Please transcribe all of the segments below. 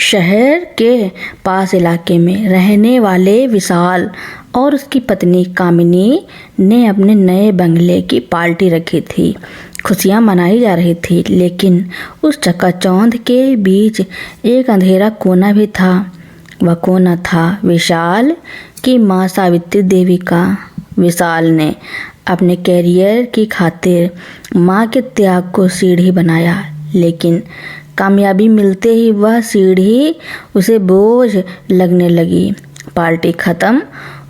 शहर के पास इलाके में रहने वाले विशाल और उसकी पत्नी कामिनी ने अपने नए बंगले की पार्टी रखी थी। खुशियां मनाई जा रही थी, लेकिन उस चकाचौंध के बीच एक अंधेरा कोना भी था। वह कोना था विशाल की माँ सावित्री देवी का। विशाल ने अपने कैरियर की खातिर माँ के त्याग को सीढ़ी बनाया, लेकिन कामयाबी मिलते ही वह सीढ़ी उसे बोझ लगने लगी। पार्टी खत्म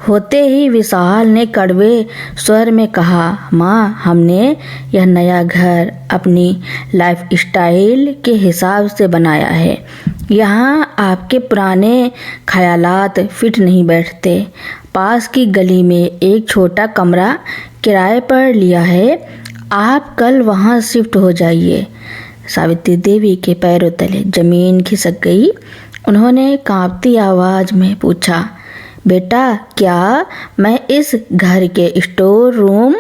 होते ही विशाल ने कड़वे स्वर में कहा, माँ, हमने यह नया घर अपनी लाइफस्टाइल के हिसाब से बनाया है। यहाँ आपके पुराने ख़यालात फिट नहीं बैठते। पास की गली में एक छोटा कमरा किराए पर लिया है, आप कल वहाँ शिफ्ट हो जाइए। सावित्री देवी के पैरों तले जमीन खिसक गई। उन्होंने कांपती आवाज़ में पूछा, बेटा, क्या मैं इस घर के स्टोर रूम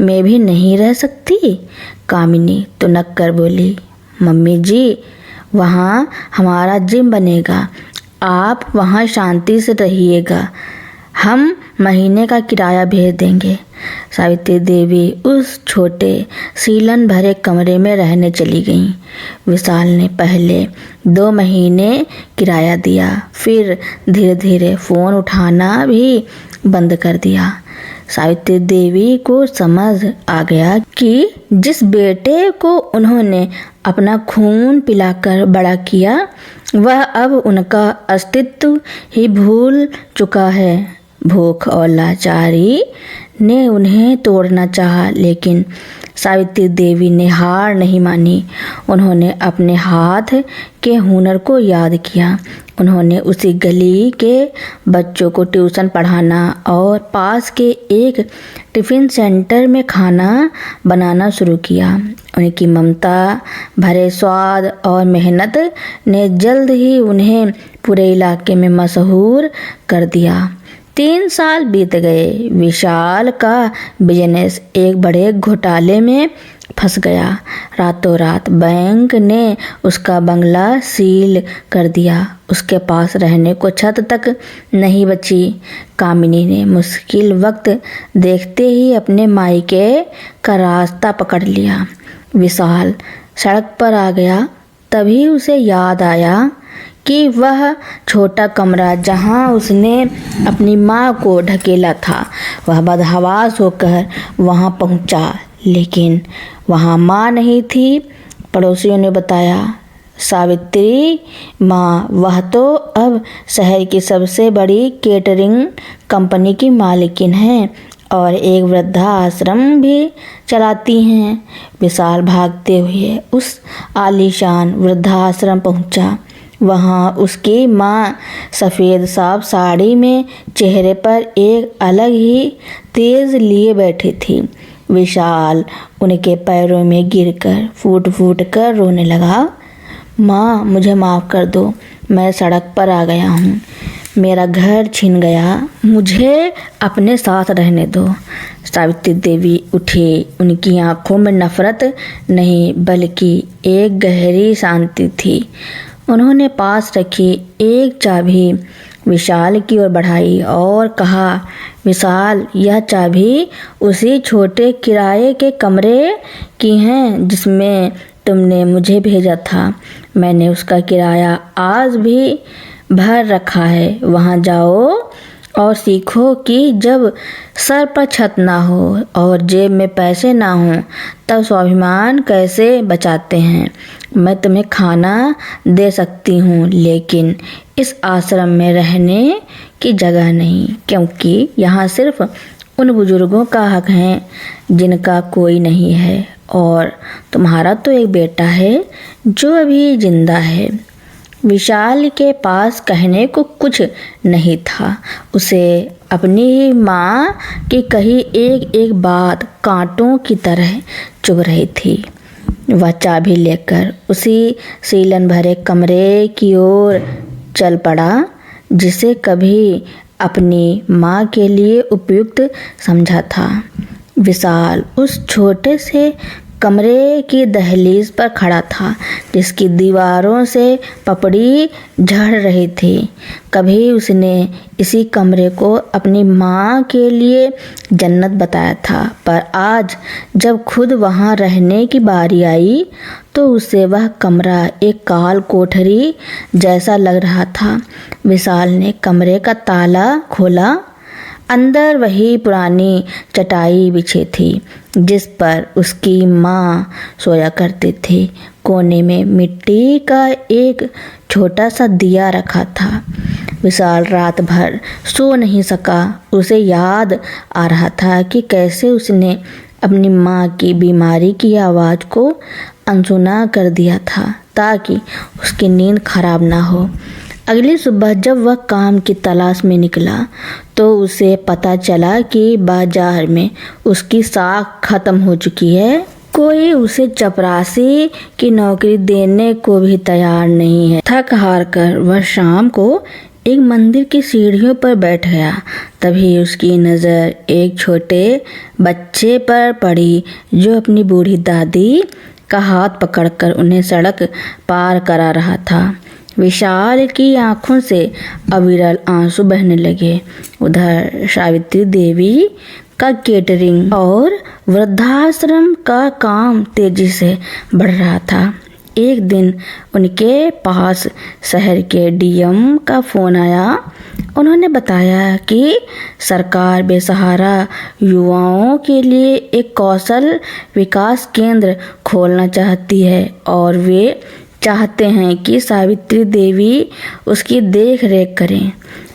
में भी नहीं रह सकती? कामिनी तुनक कर बोली, मम्मी जी, वहाँ हमारा जिम बनेगा, आप वहाँ शांति से रहिएगा, हम महीने का किराया भेज देंगे। सावित्री देवी उस छोटे सीलन भरे कमरे में रहने चली गईं। विशाल ने पहले 2 महीने किराया दिया, फिर धीरे धीरे फ़ोन उठाना भी बंद कर दिया। सावित्री देवी को समझ आ गया कि जिस बेटे को उन्होंने अपना खून पिलाकर बड़ा किया, वह अब उनका अस्तित्व ही भूल चुका है। भूख और लाचारी ने उन्हें तोड़ना चाहा, लेकिन सावित्री देवी ने हार नहीं मानी। उन्होंने अपने हाथ के हुनर को याद किया। उन्होंने उसी गली के बच्चों को ट्यूशन पढ़ाना और पास के एक टिफ़िन सेंटर में खाना बनाना शुरू किया। उनकी ममता भरे स्वाद और मेहनत ने जल्द ही उन्हें पूरे इलाके में मशहूर कर दिया। 3 साल बीत गए। विशाल का बिजनेस एक बड़े घोटाले में फंस गया। रातों रात बैंक ने उसका बंगला सील कर दिया। उसके पास रहने को छत तक नहीं बची। कामिनी ने मुश्किल वक्त देखते ही अपने मायके का रास्ता पकड़ लिया। विशाल सड़क पर आ गया। तभी उसे याद आया कि वह छोटा कमरा जहां उसने अपनी माँ को ढकेला था, वह बदहवास होकर वहां पहुंचा, लेकिन वहां माँ नहीं थी। पड़ोसियों ने बताया, सावित्री माँ, वह तो अब शहर की सबसे बड़ी केटरिंग कंपनी की मालिकिन हैं और एक वृद्धाश्रम भी चलाती हैं। विशाल भागते हुए उस आलीशान वृद्धाश्रम पहुंचा। वहाँ उसकी माँ सफ़ेद साफ साड़ी में चेहरे पर एक अलग ही तेज लिए बैठी थी। विशाल उनके पैरों में गिरकर फूट फूट कर रोने लगा। माँ, मुझे माफ़ कर दो, मैं सड़क पर आ गया हूँ, मेरा घर छिन गया, मुझे अपने साथ रहने दो। सावित्री देवी उठी। उनकी आंखों में नफरत नहीं, बल्कि एक गहरी शांति थी। उन्होंने पास रखी एक चाबी विशाल की ओर बढ़ाई और कहा, विशाल, यह चाबी उसी छोटे किराए के कमरे की हैं जिसमें तुमने मुझे भेजा था। मैंने उसका किराया आज भी भर रखा है। वहाँ जाओ और सीखो कि जब सर पर छत ना हो और जेब में पैसे ना हो, तब स्वाभिमान कैसे बचाते हैं। मैं तुम्हें खाना दे सकती हूँ, लेकिन इस आश्रम में रहने की जगह नहीं, क्योंकि यहाँ सिर्फ उन बुजुर्गों का हक है जिनका कोई नहीं है, और तुम्हारा तो एक बेटा है जो अभी जिंदा है। विशाल के पास कहने को कुछ नहीं था। उसे अपनी ही माँ की कही एक एक बात कांटों की तरह चुभ रही थी। वह चाबी लेकर उसी सीलन भरे कमरे की ओर चल पड़ा जिसे कभी अपनी माँ के लिए उपयुक्त समझा था। विशाल उस छोटे से कमरे की दहलीज पर खड़ा था, जिसकी दीवारों से पपड़ी झड़ रही थी। कभी उसने इसी कमरे को अपनी माँ के लिए जन्नत बताया था, पर आज जब खुद वहाँ रहने की बारी आई तो उसे वह कमरा एक काल कोठरी जैसा लग रहा था। विशाल ने कमरे का ताला खोला। अंदर वही पुरानी चटाई बिछी थी जिस पर उसकी माँ सोया करती थी। कोने में मिट्टी का एक छोटा सा दिया रखा था। विशाल रात भर सो नहीं सका। उसे याद आ रहा था कि कैसे उसने अपनी माँ की बीमारी की आवाज़ को अनसुना कर दिया था ताकि उसकी नींद खराब ना हो। अगली सुबह जब वह काम की तलाश में निकला तो उसे पता चला कि बाजार में उसकी साख खत्म हो चुकी है। कोई उसे चपरासी की नौकरी देने को भी तैयार नहीं है। थक हार कर वह शाम को एक मंदिर की सीढ़ियों पर बैठ गया। तभी उसकी नज़र एक छोटे बच्चे पर पड़ी जो अपनी बूढ़ी दादी का हाथ पकड़कर उन्हें सड़क पार करा रहा था। विशाल की आंखों से अविरल आंसू बहने लगे। उधर सावित्री देवी का केटरिंग और वृद्धाश्रम का काम तेजी से बढ़ रहा था। एक दिन उनके पास शहर के डीएम का फ़ोन आया। उन्होंने बताया कि सरकार बेसहारा युवाओं के लिए एक कौशल विकास केंद्र खोलना चाहती है और वे चाहते हैं कि सावित्री देवी उसकी देख रेख करें।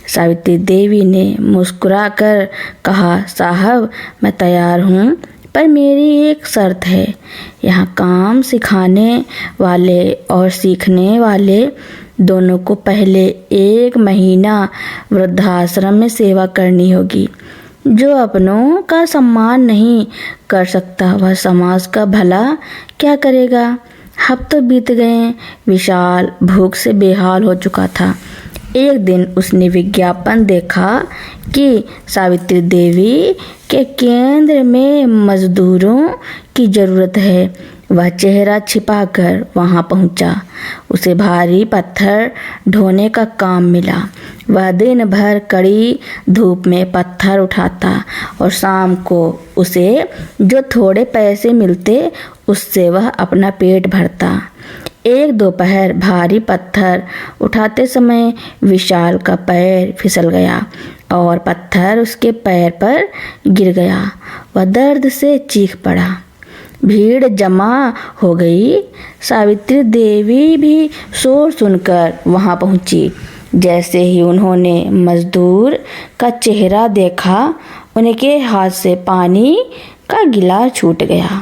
सावित्री देवी ने मुस्कुराकर कहा, साहब मैं तैयार हूँ, पर मेरी एक शर्त है। यहाँ काम सिखाने वाले और सीखने वाले दोनों को पहले 1 महीना वृद्धाश्रम में सेवा करनी होगी। जो अपनों का सम्मान नहीं कर सकता वह समाज का भला क्या करेगा। हफ्ते बीत गए। विशाल भूख से बेहाल हो चुका था। एक दिन उसने विज्ञापन देखा कि सावित्री देवी के केंद्र में मजदूरों की ज़रूरत है। वह चेहरा छिपाकर वहां पहुंचा। उसे भारी पत्थर ढोने का काम मिला। वह दिन भर कड़ी धूप में पत्थर उठाता और शाम को उसे जो थोड़े पैसे मिलते उससे वह अपना पेट भरता। एक दोपहर भारी पत्थर उठाते समय विशाल का पैर फिसल गया और पत्थर उसके पैर पर गिर गया। वह दर्द से चीख पड़ा। भीड़ जमा हो गई। सावित्री देवी भी शोर सुनकर वहां पहुंची। जैसे ही उन्होंने मजदूर का चेहरा देखा, उनके हाथ से पानी का गिलास छूट गया।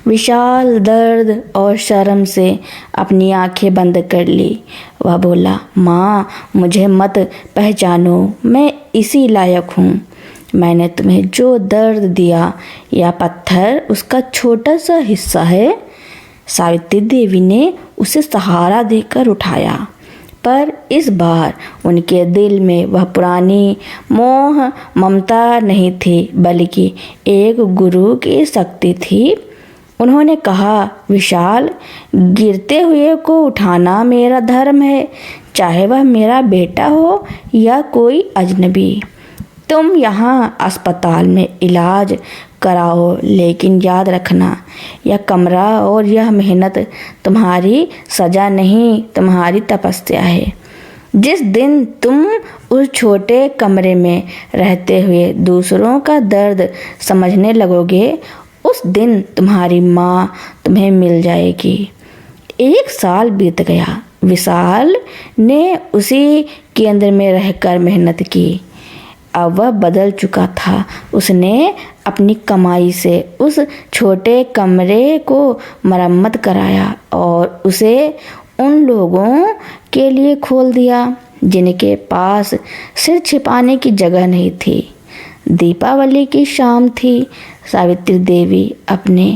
विशाल दर्द और शर्म से अपनी आंखें बंद कर ली। वह बोला, माँ मुझे मत पहचानो, मैं इसी लायक हूँ। मैंने तुम्हें जो दर्द दिया यह पत्थर उसका छोटा सा हिस्सा है। सावित्री देवी ने उसे सहारा देकर उठाया, पर इस बार उनके दिल में वह पुरानी मोह ममता नहीं थी, बल्कि एक गुरु की शक्ति थी। उन्होंने कहा, विशाल, गिरते हुए को उठाना मेरा धर्म है, चाहे वह मेरा बेटा हो या कोई अजनबी। तुम यहाँ अस्पताल में इलाज कराओ, लेकिन याद रखना यह कमरा और यह मेहनत तुम्हारी सजा नहीं, तुम्हारी तपस्या है। जिस दिन तुम उस छोटे कमरे में रहते हुए दूसरों का दर्द समझने लगोगे, उस दिन तुम्हारी माँ तुम्हें मिल जाएगी। 1 साल बीत गया। विशाल ने उसी केंद्र में रहकर मेहनत की। अब वह बदल चुका था। उसने अपनी कमाई से उस छोटे कमरे को मरम्मत कराया और उसे उन लोगों के लिए खोल दिया जिनके पास सिर छिपाने की जगह नहीं थी। दीपावली की शाम थी। सावित्री देवी अपने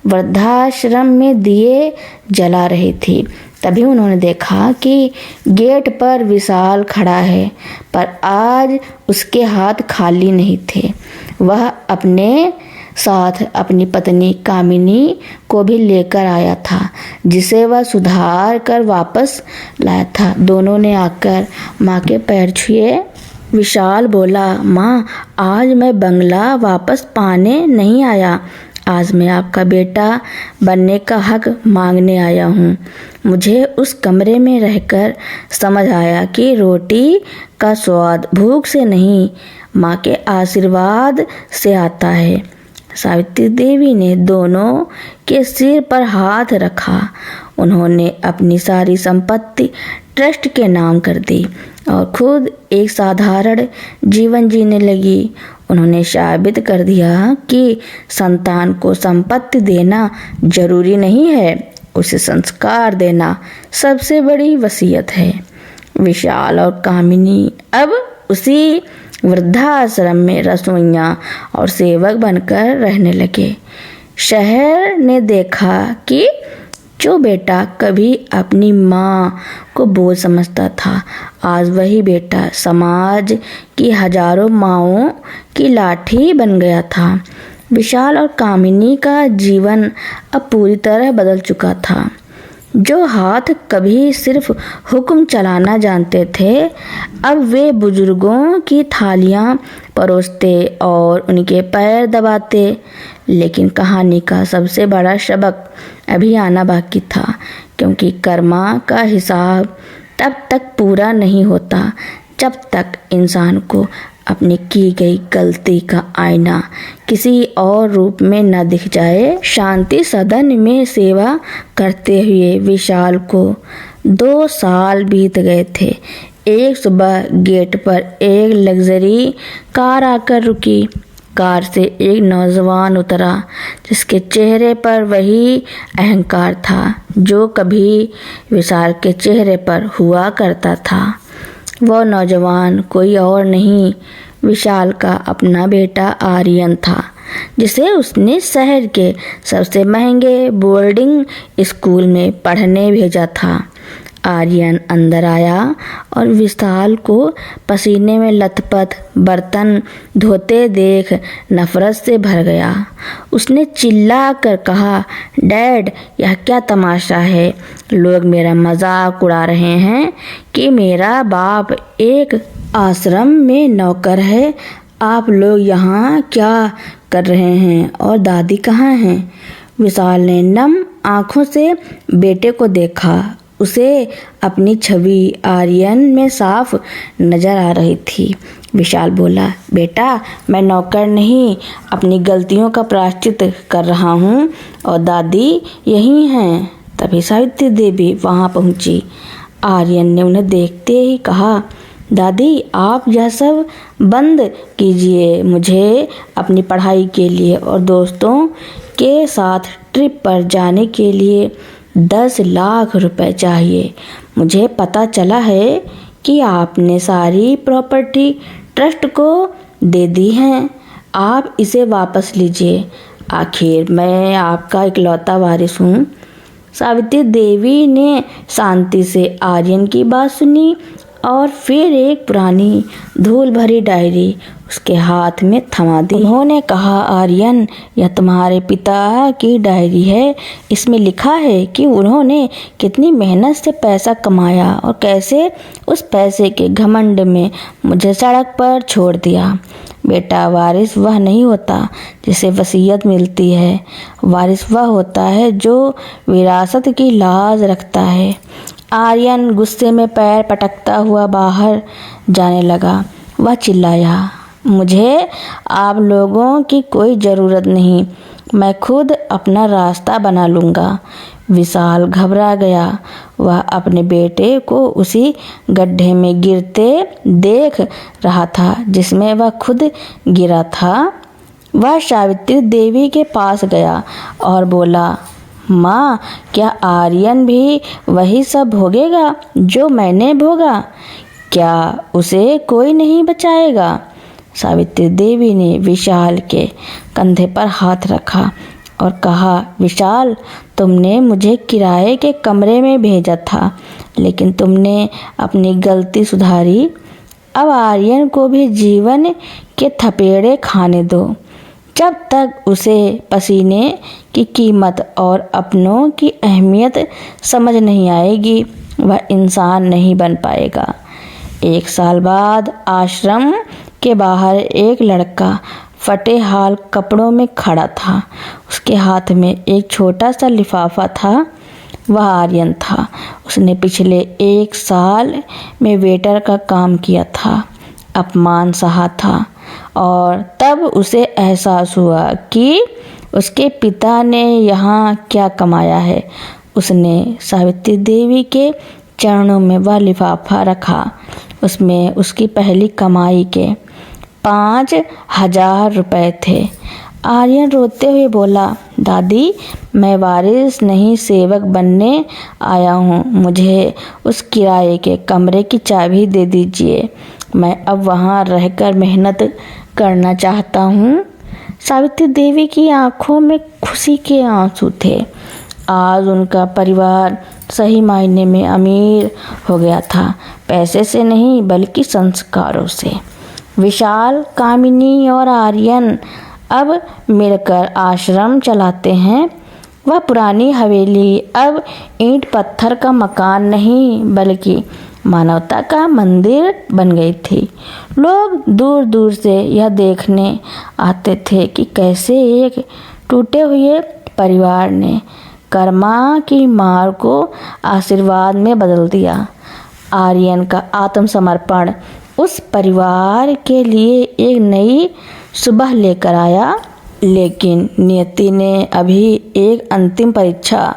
वृद्धाश्रम में दिए जला रही थी। तभी उन्होंने देखा कि गेट पर विशाल खड़ा है, पर आज उसके हाथ खाली नहीं थे। वह अपने साथ अपनी पत्नी कामिनी को भी लेकर आया था, जिसे वह सुधार कर वापस लाया था। दोनों ने आकर माँ के पैर छुए। विशाल बोला, माँ, आज मैं बंगला वापस पाने नहीं आया, आज मैं आपका बेटा बनने का हक मांगने आया हूँ। मुझे उस कमरे में रहकर समझ आया कि रोटी का स्वाद भूख से नहीं, माँ के आशीर्वाद से आता है। सावित्री देवी ने दोनों के सिर पर हाथ रखा। उन्होंने अपनी सारी संपत्ति ट्रस्ट के नाम कर दी और खुद एक साधारण जीवन जीने लगी। उन्होंने साबित कर दिया कि संतान को संपत्ति देना जरूरी नहीं है, उसे संस्कार देना सबसे बड़ी वसीयत है। विशाल और कामिनी अब उसी वृद्धाश्रम में रसोइया और सेवक बनकर रहने लगे। शहर ने देखा कि जो बेटा कभी अपनी माँ को बोझ समझता था, आज वही बेटा समाज की हजारों माँओं की लाठी बन गया था। विशाल और कामिनी का जीवन अब पूरी तरह बदल चुका था। जो हाथ कभी सिर्फ हुक्म चलाना जानते थे, अब वे बुजुर्गों की थालियाँ परोसते और उनके पैर दबाते। लेकिन कहानी का सबसे बड़ा सबक अभी आना बाकी था, क्योंकि कर्मा का हिसाब तब तक पूरा नहीं होता जब तक इंसान को अपनी की गई गलती का आईना किसी और रूप में न दिख जाए। शांति सदन में सेवा करते हुए विशाल को 2 साल बीत गए थे। एक सुबह गेट पर एक लग्जरी कार आकर रुकी। कार से एक नौजवान उतरा, जिसके चेहरे पर वही अहंकार था जो कभी विशाल के चेहरे पर हुआ करता था। वह नौजवान कोई और नहीं, विशाल का अपना बेटा आर्यन था, जिसे उसने शहर के सबसे महंगे बोर्डिंग स्कूल में पढ़ने भेजा था। आर्यन अंदर आया और विशाल को पसीने में लथपथ बर्तन धोते देख नफरत से भर गया। उसने चिल्ला कर कहा, डैड, यह क्या तमाशा है? लोग मेरा मजाक उड़ा रहे हैं कि मेरा बाप एक आश्रम में नौकर है। आप लोग यहाँ क्या कर रहे हैं और दादी कहाँ हैं? विशाल ने नम आँखों से बेटे को देखा। उसे अपनी छवि आर्यन में साफ नजर आ रही थी। विशाल बोला, बेटा, मैं नौकर नहीं, अपनी गलतियों का प्रायश्चित कर रहा हूँ और दादी यही हैं। तभी सावित्री देवी वहाँ पहुँची। आर्यन ने उन्हें देखते ही कहा, दादी, आप यह सब बंद कीजिए। मुझे अपनी पढ़ाई के लिए और दोस्तों के साथ ट्रिप पर जाने के लिए 10 लाख रुपए चाहिए। मुझे पता चला है कि आपने सारी प्रॉपर्टी ट्रस्ट को दे दी है। आप इसे वापस लीजिए। आखिर मैं आपका इकलौता वारिस हूँ। सावित्री देवी ने शांति से आर्यन की बात सुनी और फिर एक पुरानी धूल भरी डायरी उसके हाथ में थमा दी। उन्होंने कहा, आर्यन, यह तुम्हारे पिता की डायरी है। इसमें लिखा है कि उन्होंने कितनी मेहनत से पैसा कमाया और कैसे उस पैसे के घमंड में मुझे सड़क पर छोड़ दिया। बेटा, वारिस वह नहीं होता जिसे वसीयत मिलती है। वारिस वह होता है जो विरासत की लाज रखता है। आर्यन गुस्से में पैर पटकता हुआ बाहर जाने लगा। वह चिल्लाया, मुझे आप लोगों की कोई ज़रूरत नहीं, मैं खुद अपना रास्ता बना लूँगा। विशाल घबरा गया। वह अपने बेटे को उसी गड्ढे में गिरते देख रहा था जिसमें वह खुद गिरा था। वह सावित्री देवी के पास गया और बोला, माँ, क्या आर्यन भी वही सब भोगेगा जो मैंने भोगा? क्या उसे कोई नहीं बचाएगा? सावित्री देवी ने विशाल के कंधे पर हाथ रखा और कहा, विशाल, तुमने मुझे किराए के कमरे में भेजा था, लेकिन तुमने अपनी गलती सुधारी। अब आर्यन को भी जीवन के थपेड़े खाने दो। जब तक उसे पसीने की कीमत और अपनों की अहमियत समझ नहीं आएगी, वह इंसान नहीं बन पाएगा। 1 साल बाद आश्रम के बाहर एक लड़का फटे हाल कपड़ों में खड़ा था। उसके हाथ में एक छोटा सा लिफाफा था। वह आर्यन था। उसने पिछले 1 साल में वेटर का काम किया था, अपमान सहा था, और तब उसे एहसास हुआ कि उसके पिता ने यहाँ क्या कमाया है। उसने सावित्री देवी के चरणों में वह लिफाफा रखा। उसमें उसकी पहली कमाई के 5,000 रुपये थे। आर्यन रोते हुए बोला, दादी, मैं वारिस नहीं सेवक बनने आया हूँ। मुझे उस किराए के कमरे की चाबी दे दीजिए। मैं अब वहाँ रहकर मेहनत करना चाहता हूँ। सावित्री देवी की आंखों में खुशी के आंसू थे। आज उनका परिवार सही मायने में अमीर हो गया था, पैसे से नहीं बल्कि संस्कारों से। विशाल, कामिनी और आर्यन अब मिलकर आश्रम चलाते हैं। वह पुरानी हवेली अब ईंट पत्थर का मकान नहीं बल्कि मानवता का मंदिर बन गई थी। लोग दूर दूर से यह देखने आते थे कि कैसे एक टूटे हुए परिवार ने कर्मा की मार को आशीर्वाद में बदल दिया। आर्यन का आत्मसमर्पण उस परिवार के लिए एक नई सुबह लेकर आया। लेकिन नियति ने अभी एक अंतिम परीक्षा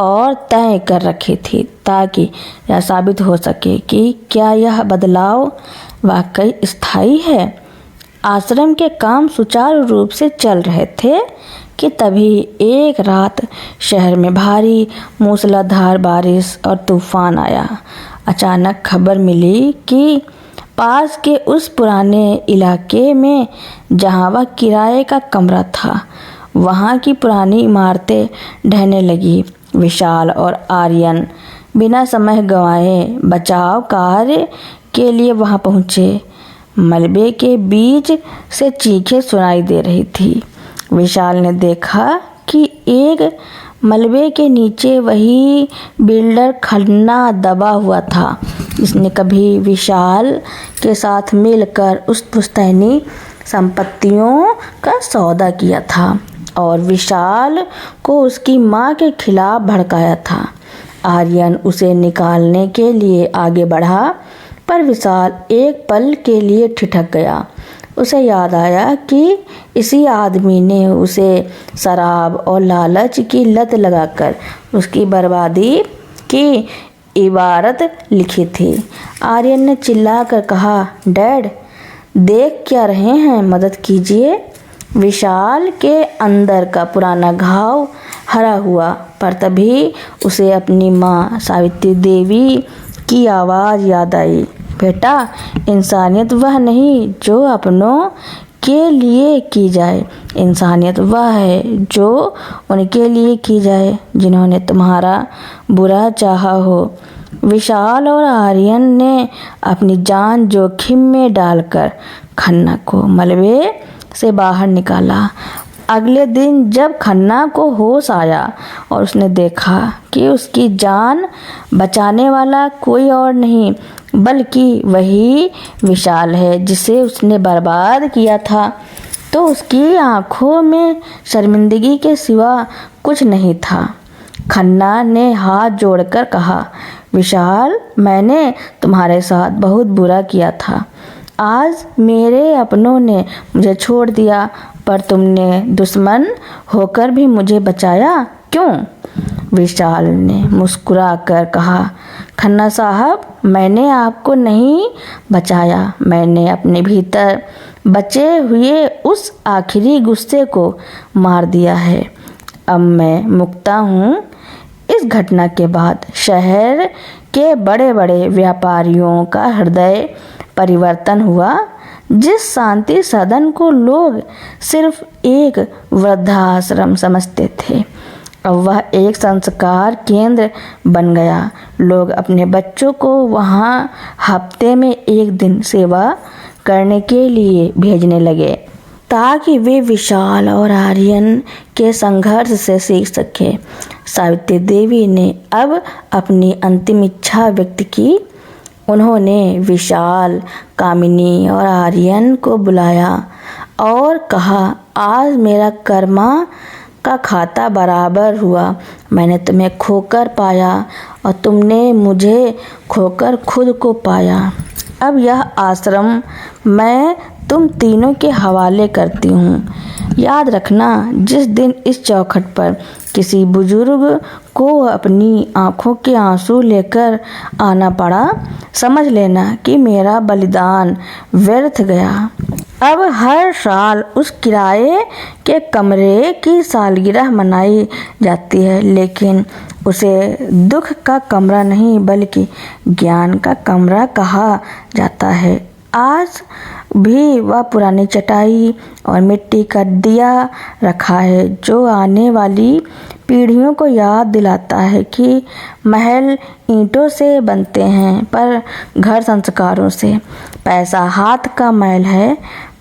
और तय कर रखी थी, ताकि यह साबित हो सके कि क्या यह बदलाव वाकई स्थायी है। आश्रम के काम सुचारू रूप से चल रहे थे कि तभी एक रात शहर में भारी मूसलाधार बारिश और तूफान आया। अचानक खबर मिली कि पास के उस पुराने इलाके में जहां वह किराए का कमरा था, वहां की पुरानी इमारतें ढहने लगी। विशाल और आर्यन बिना समय गंवाए बचाव कार्य के लिए वहां पहुंचे। मलबे के बीच से चीखें सुनाई दे रही थी। विशाल ने देखा कि एक मलबे के नीचे वही बिल्डर खन्ना दबा हुआ था जिसने कभी विशाल के साथ मिलकर उस पुश्तैनी संपत्तियों का सौदा किया था और विशाल को उसकी मां के खिलाफ भड़काया था। आर्यन उसे निकालने के लिए आगे बढ़ा, पर विशाल एक पल के लिए ठिठक गया। उसे याद आया कि इसी आदमी ने उसे शराब और लालच की लत लगाकर उसकी बर्बादी की इबारत लिखी थी। आर्यन ने चिल्लाकर कहा, डैड, देख क्या रहे हैं, मदद कीजिए। विशाल के अंदर का पुराना घाव हरा हुआ, पर तभी उसे अपनी माँ सावित्री देवी की आवाज़ याद आई। बेटा, इंसानियत वह नहीं जो अपनों के लिए की जाए, इंसानियत वह है जो उनके लिए की जाए जिन्होंने तुम्हारा बुरा चाहा हो। विशाल और आर्यन ने अपनी जान जोखिम में डालकर खन्ना को मलबे से बाहर निकाला। अगले दिन जब खन्ना को होश आया और उसने देखा कि उसकी जान बचाने वाला कोई और नहीं बल्कि वही विशाल है जिसे उसने बर्बाद किया था, तो उसकी आंखों में शर्मिंदगी के सिवा कुछ नहीं था। खन्ना ने हाथ जोड़कर कहा, विशाल, मैंने तुम्हारे साथ बहुत बुरा किया था। आज मेरे अपनों ने मुझे छोड़ दिया, पर तुमने दुश्मन होकर भी मुझे बचाया, क्यों? विशाल ने मुस्कुराकर कहा, खन्ना साहब, मैंने आपको नहीं बचाया, मैंने अपने भीतर बचे हुए उस आखिरी गुस्से को मार दिया है। अब मैं मुक्ता हूँ। इस घटना के बाद शहर के बड़े बड़े व्यापारियों का हृदय परिवर्तन हुआ। जिस शांति सदन को लोग सिर्फ एक वृद्धाश्रम समझते थे, अब वह एक संस्कार केंद्र बन गया। लोग अपने बच्चों को वहाँ हफ्ते में 1 दिन सेवा करने के लिए भेजने लगे। ताकि वे विशाल और आर्यन के संघर्ष से सीख सके। सावित्री देवी ने अब अपनी अंतिम इच्छा व्यक्त की। उन्होंने विशाल, कामिनी और आर्यन को बुलाया और कहा, आज मेरा कर्मा का खाता बराबर हुआ। मैंने तुम्हें खोकर पाया और तुमने मुझे खोकर खुद को पाया। अब यह आश्रम मैं तुम तीनों के हवाले करती हूँ। याद रखना, जिस दिन इस चौखट पर किसी बुजुर्ग को अपनी आंखों के आंसू लेकर आना पड़ा, समझ लेना कि मेरा बलिदान व्यर्थ गया। अब हर साल उस किराए के कमरे की सालगिरह मनाई जाती है, लेकिन उसे दुख का कमरा नहीं बल्कि ज्ञान का कमरा कहा जाता है। आज भी वह पुरानी चटाई और मिट्टी का दिया रखा है, जो आने वाली पीढ़ियों को याद दिलाता है कि महल ईंटों से बनते हैं पर घर संस्कारों से। पैसा हाथ का मैल है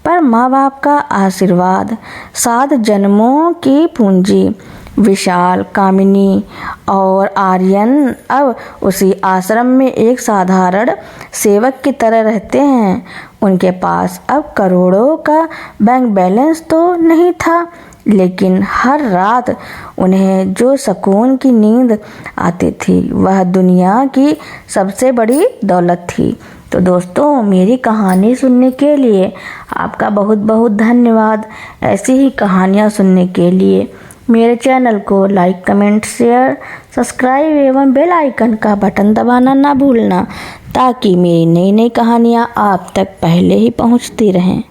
पर माँ बाप का आशीर्वाद 7 जन्मों की पूंजी। विशाल, कामिनी और आर्यन अब उसी आश्रम में एक साधारण सेवक की तरह रहते हैं। उनके पास अब करोड़ों का बैंक बैलेंस तो नहीं था, लेकिन हर रात उन्हें जो सुकून की नींद आती थी वह दुनिया की सबसे बड़ी दौलत थी। तो दोस्तों, मेरी कहानी सुनने के लिए आपका बहुत बहुत धन्यवाद। ऐसी ही कहानियाँ सुनने के लिए मेरे चैनल को लाइक, कमेंट, शेयर, सब्सक्राइब एवं बेल आइकन का बटन दबाना ना भूलना, ताकि मेरी नई नई कहानियाँ आप तक पहले ही पहुँचती रहें।